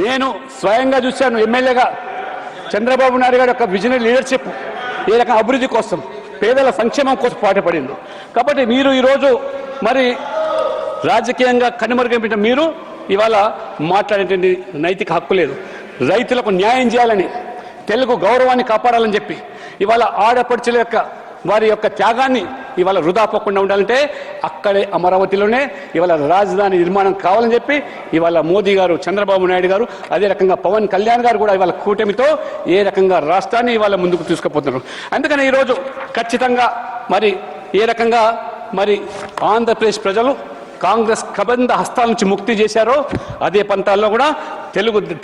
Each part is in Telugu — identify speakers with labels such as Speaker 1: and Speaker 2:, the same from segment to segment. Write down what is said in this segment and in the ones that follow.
Speaker 1: నేను స్వయంగా చూశాను ఎమ్మెల్యేగా చంద్రబాబు నాయుడు గారి యొక్క విజనరీ లీడర్షిప్ ఏ రకం అభివృద్ధి కోసం పేదల సంక్షేమం కోసం పాటుపడింది. కాబట్టి మీరు ఈరోజు మరి రాజకీయంగా కనుమరుగైన మీరు ఇవాళ మాట్లాడేటువంటి నైతిక హక్కు లేదు. రైతులకు న్యాయం చేయాలని, తెలుగు గౌరవాన్ని కాపాడాలని చెప్పి ఇవాళ ఆడపడుచుల యొక్క వారి యొక్క త్యాగాన్ని ఇవాళ వృధా పోకుండా ఉండాలంటే అక్కడే అమరావతిలోనే ఇవాళ రాజధాని నిర్మాణం కావాలని చెప్పి ఇవాళ మోదీ గారు, చంద్రబాబు నాయుడు గారు, అదే రకంగా పవన్ కళ్యాణ్ గారు కూడా ఇవాళ కూటమితో ఏ రకంగా రాష్ట్రాన్ని ఇవాళ ముందుకు తీసుకుపోతున్నారు. అందుకని ఈరోజు ఖచ్చితంగా మరి ఏ రకంగా మరి ఆంధ్రప్రదేశ్ ప్రజలు కాంగ్రెస్ కబంధ హస్తాల నుంచి ముక్తి చేశారో అదే పంతాల్లో కూడా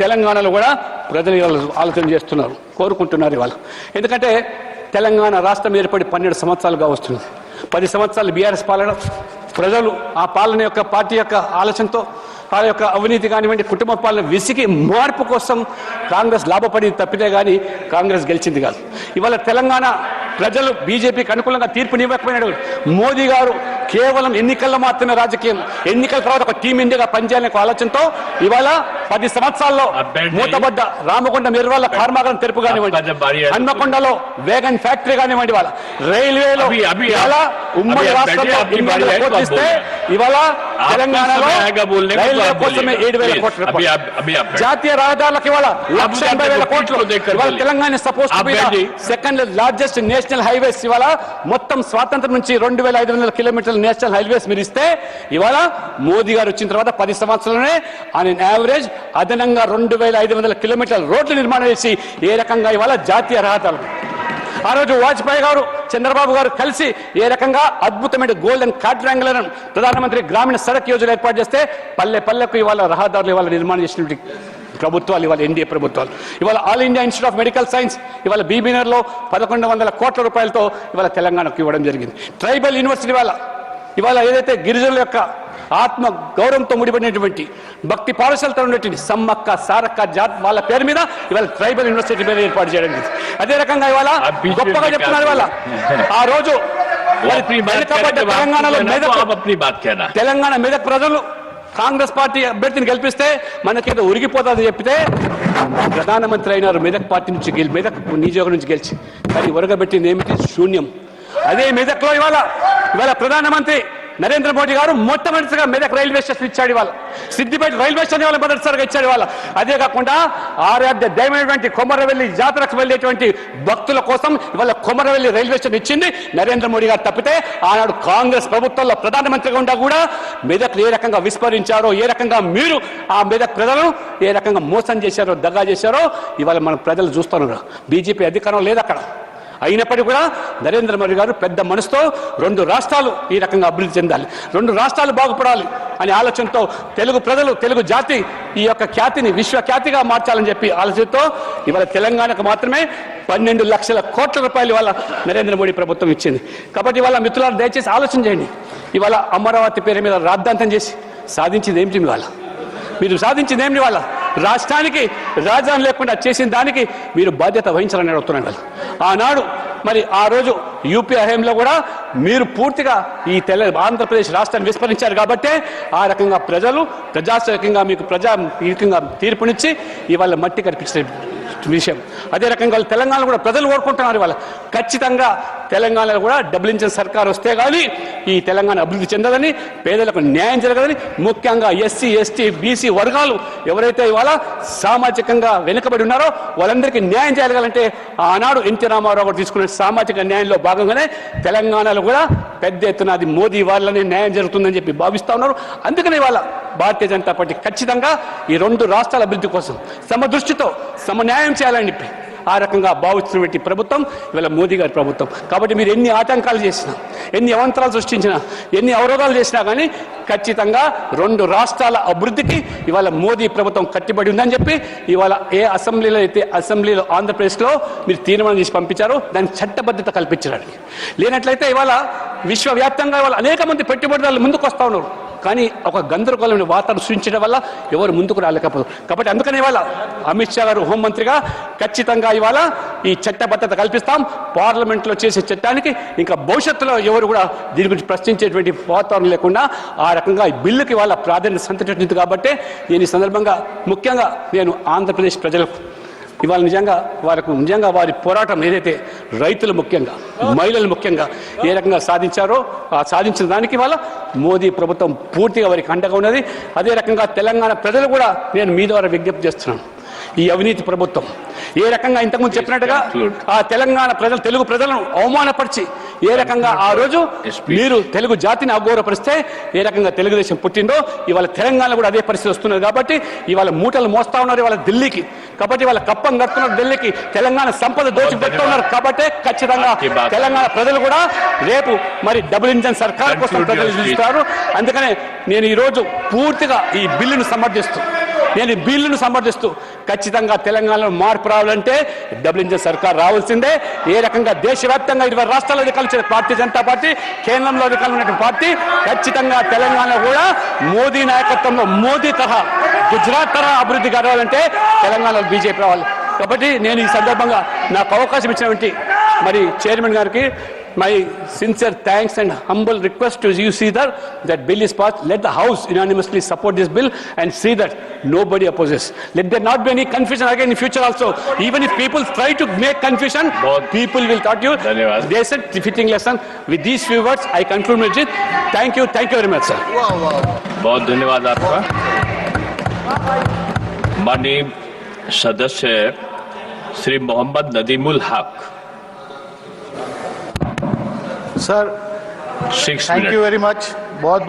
Speaker 1: తెలంగాణలో కూడా ప్రజలు ఆలోచన చేస్తున్నారు, కోరుకుంటున్నారు ఇవాళ. ఎందుకంటే తెలంగాణ రాష్ట్రం ఏర్పడి 12 సంవత్సరాలుగా వస్తుంది. 10 సంవత్సరాలు బీఆర్ఎస్ పాలన, ప్రజలు ఆ పాలన యొక్క పార్టీ యొక్క ఆలోచనతో వాళ్ళ యొక్క అవినీతి కానివ్వండి, కుటుంబ పాలన విసిగి మార్పు కోసం కాంగ్రెస్ లాభపడింది తప్పితే కానీ కాంగ్రెస్ గెలిచింది కాదు. ఇవాళ తెలంగాణ ప్రజలు బీజేపీకి అనుకూలంగా తీర్పునివ్వకపోయినాడు. మోదీ గారు కేవలం ఎన్నికల్లో మాత్రమే రాజకీయం, ఎన్నికల తర్వాత ఒక టీం ఇండియాగా పనిచేయాలనే ఆలోచనతో ఇవాళ 10 సంవత్సరాల్లో మూతబడ్డ రామకొండ నిర్వాళ్ళ కర్మాగారం తెరుపు కానివ్వండి, హన్మకొండలో వేగన్ ఫ్యాక్టరీ కానివ్వండి, ఇవాళ రైల్వేలో ఉమ్మడి రాష్ట్రంలో పోషిస్తే ఇవాళ తెలంగాణలో రైల్వే కోసమే 7,000 కోట్ల రూపాయలు, జాతీయ రహదారులకు ఇవాళ 1,80,000 కోట్లు. ఇవాళ Telangana suppose second largest national highways ఇవాళ మొత్తం స్వాతంత్రం నుంచి 2,500 కిలోమీటర్ల నేషనల్ హైవేస్ మీరు ఇస్తే ఇవాళ మోదీ గారు వచ్చిన తర్వాత 10 సంవత్సరాలనే ఆన్ యావరేజ్ అదనంగా 2,500 కిలోమీటర్ల రోడ్లు నిర్మాణం చేసి ఏ రకంగా ఇవాళ జాతీయ రహదారులు ఆ రోజు వాజ్పేయి గారు, చంద్రబాబు గారు కలిసి ఏ రకంగా అద్భుతమైన గోల్డెన్ క్వాడ్రాంగులర్ ప్రధానమంత్రి గ్రామీణ సడక్ యోజన ఏర్పాటు చేస్తే పల్లె పల్లెకు ఇవాళ రహదారులు ఇవాళ నిర్మాణం చేసినటువంటి ప్రభుత్వాలు ఇవాళ ఎన్డీఏ ప్రభుత్వాలు. ఇవాళ all India institute of medical science ఇవాళ బీబీనర్లో 1,100 కోట్ల రూపాయలతో ఇవాళ తెలంగాణకు ఇవ్వడం జరిగింది. ట్రైబల్ యూనివర్సిటీ ఇవాళ ఏదైతే గిరిజనుల యొక్క ఆత్మ గౌరవంతో ముడిపడినటువంటి భక్తి పాఠశాలతో ఉన్నటువంటి సమ్మక్క సారక్క జాత్ వాళ్ళ పేరు మీద ఇవాళ ట్రైబల్ యూనివర్సిటీ మీద ఏర్పాటు చేయడం జరిగింది. అదే రకంగా ఇవాళ గొప్పగా చెప్తున్నారు ఇవాళ ఆ రోజు తెలంగాణ మెదక్ ప్రజలు కాంగ్రెస్ పార్టీ అభ్యర్థిని గెలిపిస్తే మనకేదో ఉరిగిపోతుందని చెప్పితే ప్రధానమంత్రి అయినారు మెదక్ పార్టీ నుంచి మెదక్ నియోజకవర్గం నుంచి గెలిచి, కానీ ఉరగబెట్టింది ఏమిటి? శూన్యం. అదే మెదక్లో ఇవాళ ప్రధానమంత్రి నరేంద్ర మోడీ గారు మొట్టమొదటిగా మెదక్ రైల్వే స్టేషన్ ఇచ్చాడు. ఇవాళ సిద్దిపేట రైల్వే స్టేషన్ ఇవాళ మొదటిసారిగా ఇచ్చాడు. ఇవాళ అదే కాకుండా ఆరాధ్య దైవమైనటువంటి కొమరవెల్లి జాతరకు వెళ్ళేటువంటి భక్తుల కోసం ఇవాళ కొమరవెల్లి రైల్వే స్టేషన్ ఇచ్చింది నరేంద్ర మోడీ గారు తప్పితే ఆనాడు కాంగ్రెస్ ప్రభుత్వంలో ప్రధానమంత్రిగా ఉండా కూడా మెదక్ ఏ రకంగా విస్మరించారో, ఏ రకంగా మీరు ఆ మెదక్ ప్రజలను ఏ రకంగా మోసం చేశారో, దగా చేశారో ఇవాళ మన ప్రజలు చూస్తున్నారు. బీజేపీ అధికారం లేదు అక్కడ. అయినప్పటికీ కూడా నరేంద్ర మోడీ గారు పెద్ద మనసుతో 2 రాష్ట్రాలు ఈ రకంగా అభివృద్ధి చెందాలి, 2 రాష్ట్రాలు బాగుపడాలి అనే ఆలోచనతో తెలుగు ప్రజలు, తెలుగు జాతి ఈ యొక్క ఖ్యాతిని విశ్వఖ్యాతిగా మార్చాలని చెప్పి ఆలోచనతో ఇవాళ తెలంగాణకు మాత్రమే 12 లక్షల కోట్ల రూపాయలు ఇవాళ నరేంద్ర మోడీ ప్రభుత్వం ఇచ్చింది. కాబట్టి ఇవాళ మిత్రులారా దయచేసి ఆలోచన చేయండి. ఇవాళ అమరావతి పేరు మీద రాద్ధాంతం చేసి సాధించింది ఏమిటి? ఇవాళ మీరు సాధించింది ఏమిటి? వాళ్ళ రాష్ట్రానికి రాజధాని లేకుండా చేసిన దానికి మీరు బాధ్యత వహించాలని అడుగుతున్నాను వాళ్ళు. ఆనాడు మరి ఆ రోజు యూపీ హయాంలో కూడా మీరు పూర్తిగా ఈ ఆంధ్రప్రదేశ్ రాష్ట్రాన్ని విస్మరించారు కాబట్టే ఆ రకంగా ప్రజలు ప్రజాస్వామికంగా మీకు తీర్పునిచ్చి ఇవాళ మట్టి కనిపించిన విషయం. అదే రకంగా తెలంగాణలో కూడా ప్రజలు కోరుకుంటున్నారు ఇవాళ ఖచ్చితంగా తెలంగాణలో కూడా డబుల్ ఇంజిన్ సర్కార్ వస్తే కానీ ఈ తెలంగాణ అభివృద్ధి చెందదని, పేదలకు న్యాయం జరగదని, ముఖ్యంగా ఎస్సీ ఎస్టీ బీసీ వర్గాలు ఎవరైతే ఇవాళ సామాజికంగా వెనుకబడి ఉన్నారో వాళ్ళందరికీ న్యాయం చేయగలంటే ఆనాడు ఎన్టీ రామారావు గారు తీసుకున్న సామాజిక న్యాయంలో భాగంగానే తెలంగాణలో కూడా పెద్ద ఎత్తున అది మోదీ వాళ్ళనే న్యాయం జరుగుతుందని చెప్పి భావిస్తూ ఉన్నారు. అందుకని ఇవాళ భారతీయ జనతా పార్టీ ఖచ్చితంగా ఈ 2 రాష్ట్రాల అభివృద్ధి కోసం సమదృష్టితో సమన్యాయం చేయాలని చెప్పి ఆ రకంగా భావిస్తున్నటువంటి ప్రభుత్వం ఇవాళ మోదీ గారి ప్రభుత్వం. కాబట్టి మీరు ఎన్ని ఆటంకాలు చేసినా, ఎన్ని అవంతరాలు సృష్టించినా, ఎన్ని అవరోధాలు చేసినా కానీ ఖచ్చితంగా 2 రాష్ట్రాల అభివృద్ధికి ఇవాళ మోదీ ప్రభుత్వం కట్టుబడి ఉందని చెప్పి ఇవాళ ఏ అసెంబ్లీలో ఆంధ్రప్రదేశ్లో మీరు తీర్మానం చేసి పంపించారో దానికి చట్టబద్ధత కల్పించడానికి. లేనట్లయితే ఇవాళ విశ్వవ్యాప్తంగా ఇవాళ అనేక మంది పెట్టుబడిదారులు ముందుకు వస్తూ ఉన్నారు, కానీ ఒక గందరగోళమైన వాతావరణం సృష్టించడం వల్ల ఎవరు ముందుకు రాలేకపోతారు. కాబట్టి అందుకని ఇవాళ అమిత్ షా గారు హోంమంత్రిగా ఖచ్చితంగా ఇవాళ ఈ చట్టబద్ధత కల్పిస్తాం. పార్లమెంట్లో చేసే చట్టానికి ఇంకా భవిష్యత్తులో ఎవరు కూడా దీని గురించి ప్రశ్నించేటువంటి వాతావరణం లేకుండా ఆ రకంగా ఈ బిల్లుకి వాళ్ళ ప్రాధాన్యత సంతరించింది. కాబట్టి నేను ఈ సందర్భంగా ముఖ్యంగా నేను ఆంధ్రప్రదేశ్ ప్రజలకు ఇవాళ నిజంగా వారి పోరాటం ఏదైతే రైతులు ముఖ్యంగా మహిళలు ముఖ్యంగా ఏ రకంగా సాధించారో ఆ సాధించిన దానికి ఇవాళ మోదీ ప్రభుత్వం పూర్తిగా వారికి అండగా ఉన్నది. అదే రకంగా తెలంగాణ ప్రజలు కూడా నేను మీ ద్వారా విజ్ఞప్తి చేస్తున్నాను. ఈ అవినీతి ప్రభుత్వం ఏ రకంగా ఇంతకుముందు చెప్పినట్టుగా ఆ తెలంగాణ ప్రజలు తెలుగు ప్రజలను అవమానపరిచి ఏ రకంగా ఆ రోజు మీరు తెలుగు జాతిని అగౌరవపరిస్తే ఏ రకంగా తెలుగుదేశం పుట్టిందో ఇవాళ తెలంగాణ కూడా అదే పరిస్థితి వస్తున్నది. కాబట్టి ఇవాళ మూటలు మోస్తా ఉన్నారు ఇవాళ ఢిల్లీకి. కాబట్టి వాళ్ళ కప్పం కడుతున్నారు ఢిల్లీకి, తెలంగాణ సంపద దోచిపెడుతూ ఉన్నారు. కాబట్టి ఖచ్చితంగా తెలంగాణ ప్రజలు కూడా రేపు మరి డబుల్ ఇంజన్ సర్కార్ కోసం ప్రజలు చూస్తారు. అందుకనే నేను ఈరోజు పూర్తిగా ఈ బిల్లును సమర్థిస్తూ ఖచ్చితంగా తెలంగాణలో మార్పు రావాలంటే డబుల్ ఇంజన్ సర్కార్ రావాల్సిందే. ఏ రకంగా దేశవ్యాప్తంగా 20 రాష్ట్రాల్లో అధికారులు భారతీయ జనతా పార్టీ, కేంద్రంలో అధికారులు ఉన్నటువంటి పార్టీ ఖచ్చితంగా తెలంగాణ కూడా మోదీ నాయకత్వంలో మోదీ తరహా గుజరాత్ తరహా అభివృద్ధి కావాలంటే తెలంగాణలో బీజేపీ రావాలి. కాబట్టి నేను ఈ సందర్భంగా నాకు అవకాశం ఇచ్చినటువంటి మరి చైర్మన్ గారికి my sincere thanks and humble request to you see that bill is passed. Let the house unanimously support this bill and see that nobody opposes. Let there not be any confusion again in future also. Even if people try to make confusion, people will taught you. They said defeating lesson. With these few words I conclude my speech. Thank you very much sir.
Speaker 2: बहुत धन्यवाद आपका. माननीय सदस्य श्री मोहम्मद नदीमुल हक.
Speaker 3: Sir,
Speaker 2: 6
Speaker 3: thank you very much. बहुत